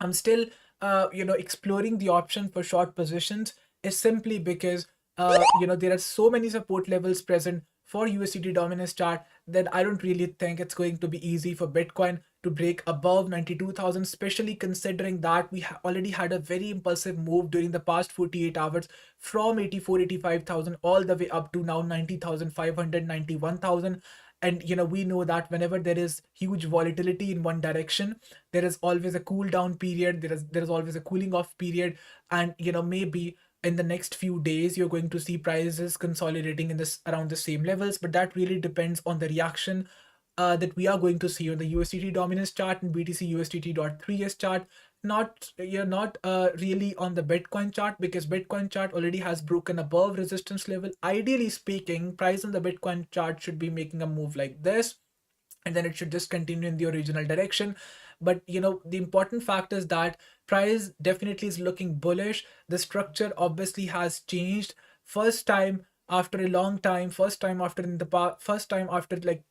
I'm still exploring the option for short positions is simply because there are so many support levels present for USDT dominance chart that I don't really think it's going to be easy for Bitcoin to break above 92,000, especially considering that we already had a very impulsive move during the past 48 hours from 85,000 all the way up to now 90,500, 91,000. And we know that whenever there is huge volatility in one direction, there is always a cool down period, there is always a cooling off period, and maybe in the next few days you're going to see prices consolidating in this around the same levels. But that really depends on the reaction that we are going to see on the USDT dominance chart and BTC USDT.3s chart, not really on the Bitcoin chart, because Bitcoin chart already has broken above resistance level. Ideally speaking, price on the Bitcoin chart should be making a move like this, and then it should just continue in the original direction. But the important fact is that price definitely is looking bullish. The structure obviously has changed. First time after a long time, first time after like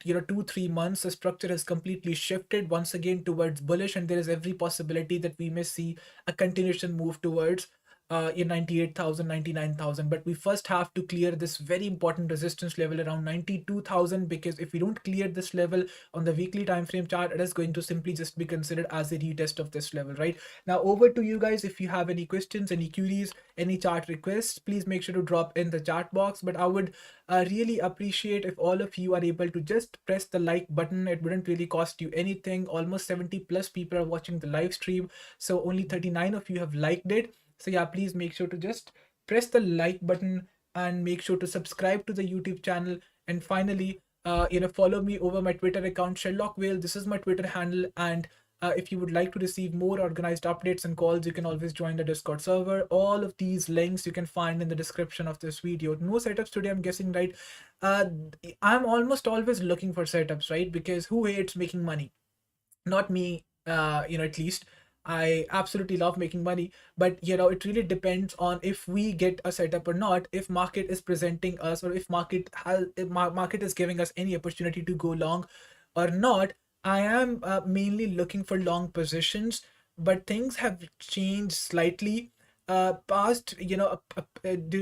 2-3 months, the structure has completely shifted once again towards bullish, and there is every possibility that we may see a continuation move towards 98,000, 99,000. But we first have to clear this very important resistance level around 92,000, because if we don't clear this level on the weekly time frame chart, it is going to simply just be considered as a retest of this level. Right now, over to you guys. If you have any questions, any queries, any chart requests, please make sure to drop in the chat box. But I would really appreciate if all of you are able to just press the like button. It wouldn't really cost you anything. Almost 70 plus people are watching the live stream, so only 39 of you have liked it. So yeah, please make sure to just press the like button and make sure to subscribe to the YouTube channel. And finally, follow me over my Twitter account, 𝗟R𝘁𝗲. This is my Twitter handle. And if you would like to receive more organized updates and calls, you can always join the Discord server. All of these links you can find in the description of this video. No setups today, I'm guessing, right? I'm almost always looking for setups, right? Because who hates making money? Not me, at least. I absolutely love making money, but it really depends on if we get a setup or not, if market is presenting us, or if market is giving us any opportunity to go long or not. I am mainly looking for long positions, but things have changed slightly during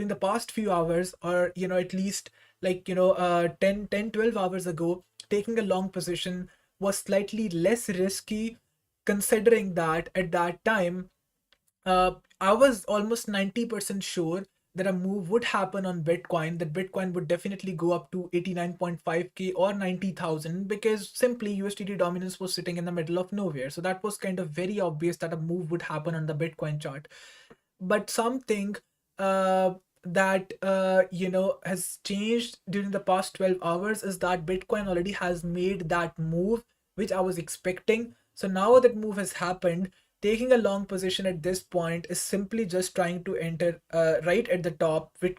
the past few hours, or at least like 10-12 hours ago. Taking a long position was slightly less risky, considering that at that time I was almost 90% sure that a move would happen on Bitcoin, that Bitcoin would definitely go up to 89.5k or 90,000, because simply USDT dominance was sitting in the middle of nowhere. So that was kind of very obvious that a move would happen on the Bitcoin chart. But something that has changed during the past 12 hours is that Bitcoin already has made that move which I was expecting. So now that move has happened, taking a long position at this point is simply just trying to enter right at the top, which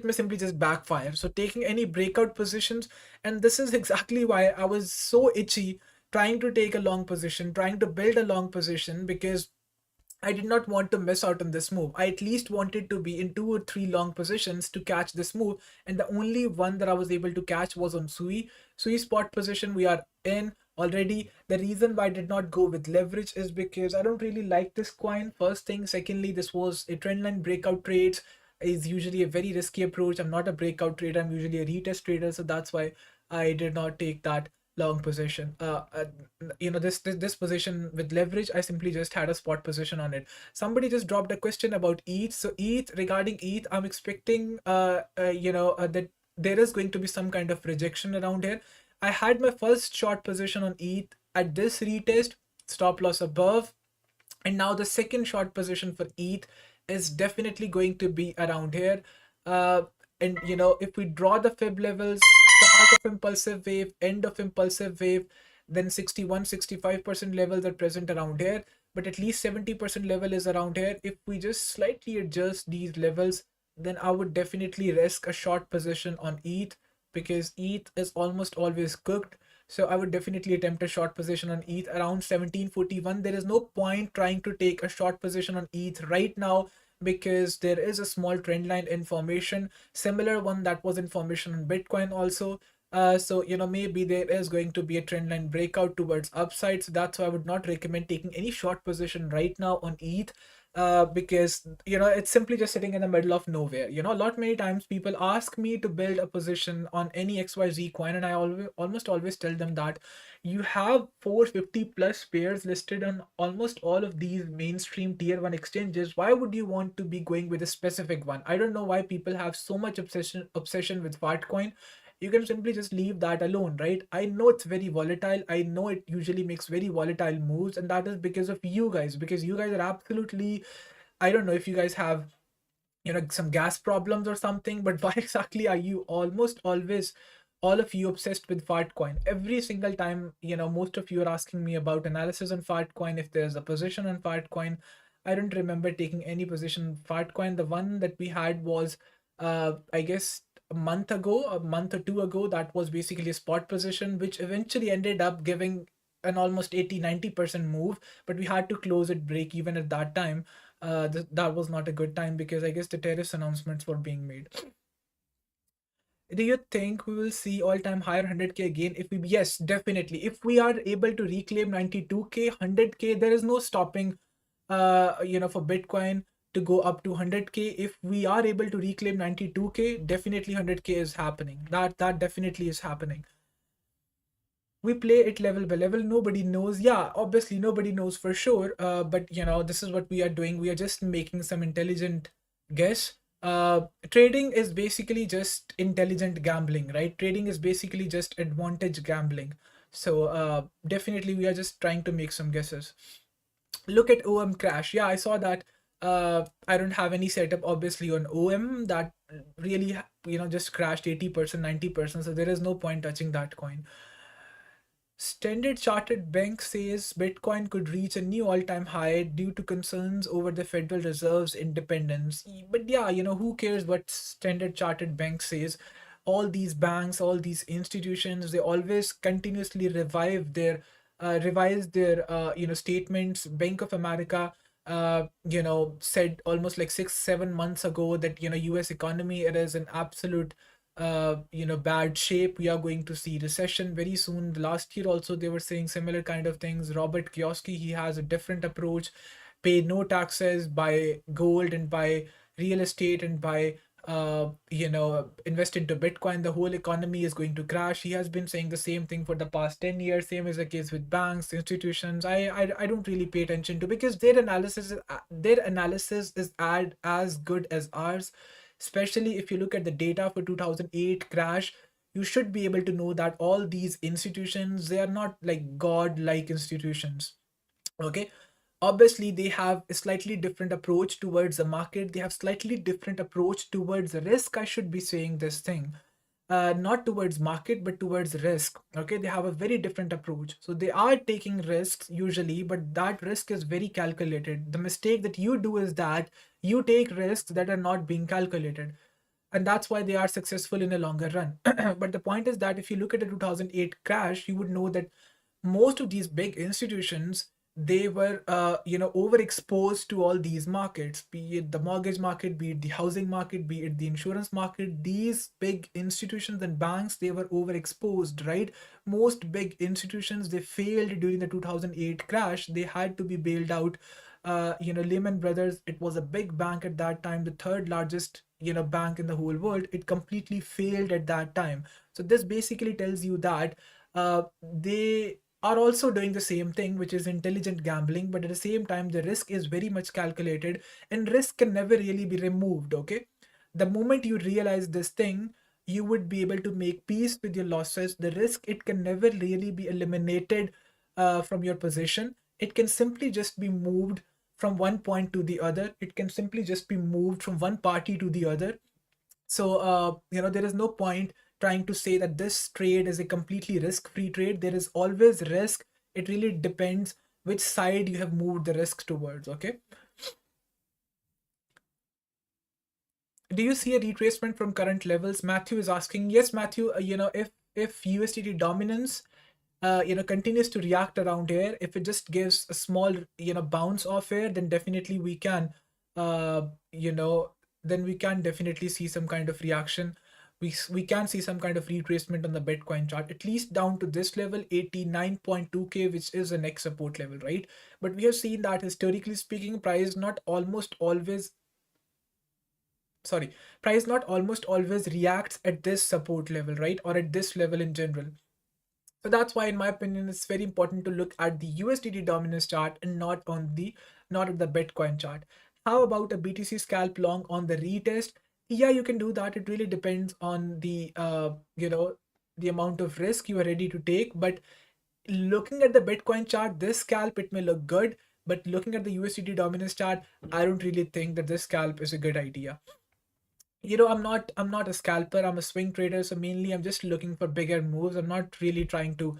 may simply just backfire. So taking any breakout positions, and this is exactly why I was so itchy trying to take a long position, trying to build a long position, because I did not want to miss out on this move. I at least wanted to be in 2 or 3 long positions to catch this move, and the only one that I was able to catch was on 𝗠UE spot position. We are in already. The reason why I did not go with leverage is because I don't really like this coin, first thing. Secondly, this was a trendline breakout trades, is usually a very risky approach. I'm not a breakout trader, I'm usually a retest trader, so that's why I did not take that long position. This position with leverage, I simply just had a spot position on it. Somebody just dropped a question about ETH. So regarding ETH, I'm expecting that there is going to be some kind of rejection around here. I had my first short position on ETH at this retest, stop loss above, And now the second short position for ETH is definitely going to be around here. Uh, and if we draw the fib levels, start of impulsive wave, end of impulsive wave, then 61, 65% levels are present around here, but at least 70% level is around here. If we just slightly adjust these levels, then I would definitely risk a short position on ETH, because ETH is almost always cooked. So I would definitely attempt a short position on ETH around 1741. There is no point trying to take a short position on ETH right now, because there is a small trend line information, similar one that was information on Bitcoin also. So maybe there is going to be a trend line breakout towards upside. So that's why I would not recommend taking any short position right now on ETH. Because it's simply just sitting in the middle of nowhere. A lot many times people ask me to build a position on any XYZ coin, and I almost always tell them that you have 450 plus pairs listed on almost all of these mainstream tier 1 exchanges. Why would you want to be going with a specific one? I don't know why people have so much obsession with Fartcoin. You can simply just leave that alone, right? I know it's very volatile. I know it usually makes very volatile moves, and that is because of you guys, because you guys are absolutely, I don't know if you guys have some gas problems or something, but why exactly are you almost always all of you obsessed with Fartcoin? Every single time, most of you are asking me about analysis on Fartcoin, if there's a position on Fartcoin. I don't remember taking any position on Fartcoin. The one that we had was I guess a month ago, a month or two ago, that was basically a spot position, which eventually ended up giving an almost 80-90% move, but we had to close it break even at that time. That was not a good time, because I guess the tariffs announcements were being made. Do you think we will see all-time higher 100k again? If we Yes, definitely. If we are able to reclaim 92k, 100k, there is no stopping for Bitcoin to go up to 100k. If we are able to reclaim 92k, definitely 100k is happening. That definitely is happening. We play it level by level. Nobody knows. Yeah, obviously nobody knows for sure. But this is what we are doing. We are just making some intelligent guess. Trading is basically just intelligent gambling, right? Trading is basically just advantage gambling. So definitely we are just trying to make some guesses. Look at OM crash. Yeah, I saw that. I don't have any setup obviously on OM. That really just crashed 80%, 90%. So there is no point touching that coin. Standard Chartered Bank says Bitcoin could reach a new all-time high due to concerns over the Federal Reserve's independence. But yeah, who cares what Standard Chartered Bank says? All these banks, all these institutions, they always continuously revise their statements. Bank of America said almost like 6-7 months ago that US economy, it is an absolute bad shape. We are going to see recession very soon. The last year also they were saying similar kind of things. Robert Kiyosaki, he has a different approach. Pay no taxes, buy gold and buy real estate and buy invest into Bitcoin. The whole economy is going to crash. He has been saying the same thing for the past 10 years. Same is the case with banks, institutions. I don't really pay attention to, because their analysis is as good as ours. Especially if you look at the data for 2008 crash, you should be able to know that all these institutions, they are not like god-like institutions. Okay, obviously they have a slightly different approach towards the market. They have slightly different approach towards the risk. I should be saying this thing, not towards market but towards risk. Okay, they have a very different approach. So they are taking risks usually, but that risk is very calculated. The mistake that you do is that you take risks that are not being calculated, and that's why they are successful in a longer run. But the point is that if you look at the 2008 crash, you would know that most of these big institutions, they were overexposed to all these markets, be it the mortgage market, be it the housing market, be it the insurance market. These big institutions and banks, they were overexposed, right? Most big institutions, they failed during the 2008 crash. They had to be bailed out. Lehman Brothers, it was a big bank at that time, the third largest bank in the whole world. It completely failed at that time. So this basically tells you that they are also doing the same thing, which is intelligent gambling, but at the same time the risk is very much calculated, and risk can never really be removed. Okay, the moment you realize this thing, you would be able to make peace with your losses. The risk, it can never really be eliminated from your position. it can simply just be moved from one point to the other. It can simply just be moved from one party to the other. So, there is no point trying to say that this trade is a completely risk-free trade. There is always risk. It really depends which side you have moved the risk towards. Okay. Do you see a retracement from current levels? Matthew is asking. Yes, Matthew. If USDT dominance, continues to react around here, if it just gives a small, bounce off here, then definitely we can, uh, you know, then we can definitely see some kind of reaction. We can see some kind of retracement on the Bitcoin chart, at least down to this level, 89.2K, which is the next support level, right? But we have seen that historically speaking, price not almost always reacts at this support level, right? Or at this level in general. So that's why, in my opinion, it's very important to look at the USDT dominance chart and not at the Bitcoin chart. How about a BTC scalp long on the retest? Yeah, you can do that. It really depends on the amount of risk you are ready to take. But looking at the Bitcoin chart, this scalp, it may look good. But looking at the USDT dominance chart, I don't really think that this scalp is a good idea. I'm not a scalper, I'm a swing trader, so mainly I'm just looking for bigger moves. I'm not really trying to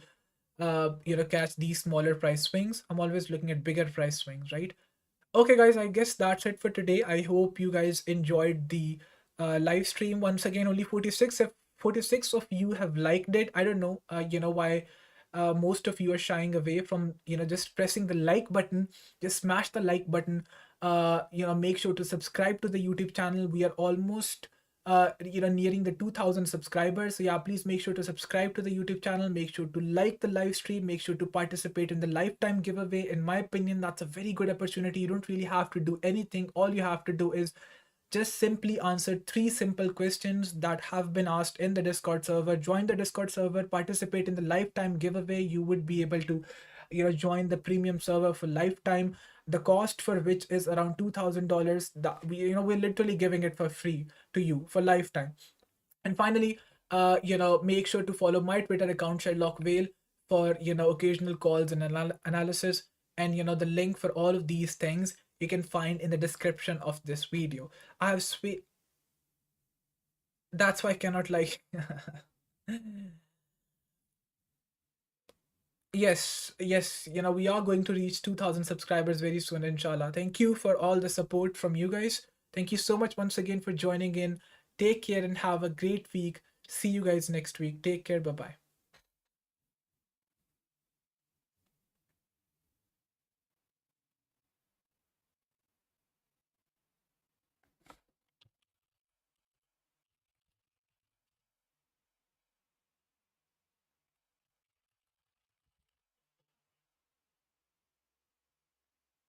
catch these smaller price swings. I'm always looking at bigger price swings, right? Okay, guys, I guess that's it for today. I hope you guys enjoyed the live stream. Once again, only 46 of you have liked it. I don't know why most of you are shying away from just pressing the like button. Just smash the like button. Make sure to subscribe to the YouTube channel. We are almost nearing the 2,000 subscribers. So yeah, please make sure to subscribe to the YouTube channel. Make sure to like the live stream. Make sure to participate in the lifetime giveaway. In my opinion, that's a very good opportunity. You don't really have to do anything. All you have to do is just simply answer 3 simple questions that have been asked in the Discord server. Join the Discord server, participate in the lifetime giveaway. You would be able to join the premium server for lifetime, the cost for which is around $2,000. That we're literally giving it for free to you for lifetime. And finally, make sure to follow my Twitter account, 𝗟𝘅𝗻𝗄𝗏, for occasional calls and analysis. And the link for all of these things you can find in the description of this video. I have That's why I cannot like. Yes, yes, we are going to reach 2,000 subscribers very soon, inshallah. Thank you for all the support from you guys. Thank you so much once again for joining in. Take care and have a great week. See you guys next week. Take care. Bye bye.